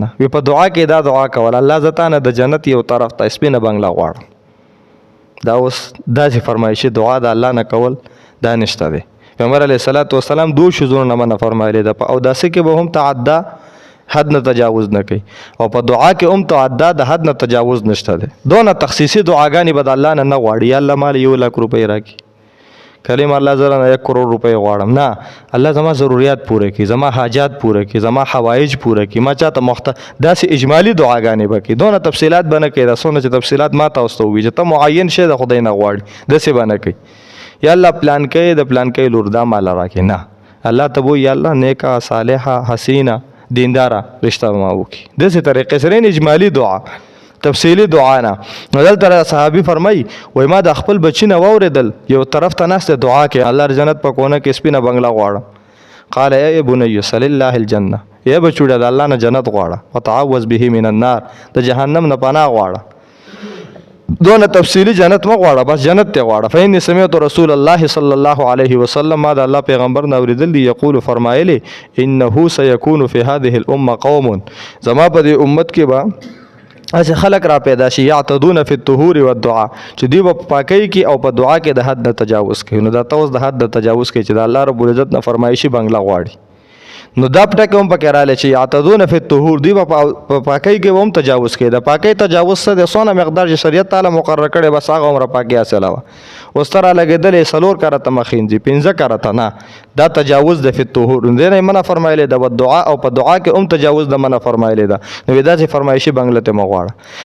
نه. وی په دعا کې دا دعا کول الله زتانه د جنت یو طرف ته سپینه بنگلا غواړم. دا اوس داسې فرمایشي دعا د الله نه کول دا نشته دی. پیغمبر علیه الصلاۃ والسلام دو شذونو نه منع فرمایلی ده. په اوداسه کې به هم تعدا حد نه تجاوز نه کوي او په دعا کې هم تعدا د حد نه تجاوز نشته دی. دونه تخصیصي دعاګانې به د الله نه غواړي یا الله مال 1 لک روپۍ راکړي کلیم الله زره 1 کروڑ روپۍ غواړم. نه، الله زما ضرورت پوره کړي، زما حاجات پوره کړي، زما حوایج پوره کړي. ما چاته داسې اجمالی دعاګانې به کوي. دونه تفصیلات به نه کوي. دا څونه چې تفصیلات ما تاسو ته ووایي چې ته معین شی د خدای نه غواړي داسې به نه کوي. یا الله پلان کوي د پلان کوي لور دا مال راکړي. نه، الله ته وایي یا الله نیکه صالحه حسینه دینداره رشته ما وکړي. داسې طریقې سره اجمالی دعا تفصیلی دعا نه. دلته صحابي فرمایي وای ما د خپل بچی نه واورېدل یو طرف ته ناست دعا کې الله جنت په کونه کې سپینه بنگلا غواړم. قال یا بني صلی الله الجنه، یا بچوړه د الله نه جنت غواړه، وتعوذ به من النار، د جهنم نه پناه غواړه. دونه تفصیلی جنت ما غواړه، بس جنت ته غواړه. فإني سمعت رسول الله صلی الله علیه وسلم، ما د الله پیغمبر نه اوریدل دی یقول فرمایلی انه سيكون في هذه الامه قوم، زما په دې امت کې به اسه خلق را پیدا شي یعتدون فی الطهور والدعاء، چې دوی په پاکۍ کې او په دعا کې د حد نه تجاوز کوي. نو دا توس د حد نه تجاوز کوي چې د الله رب العزت نه فرمایشي بنگلا غواړي. نو دا پټه کوم پکې رااله چې یعتدون فی الطهور، دوی په پاکۍ کې هم تجاوز کوي. د پاکۍ تجاوز څه د سونه مقدار چې شریعت تعالی مقرر کړي بس هغه عمره پاکي حاصله وا. اوس تر لګیدلې سلور کرته مخینځي 15 کرته نه، دا تجاوز د فی الطهور نه منع فرمایلی د دعا او په دعا کې هم تجاوز د منع فرمایلی ده. نو دا چې فرمایشي بنگله ته مغواړه.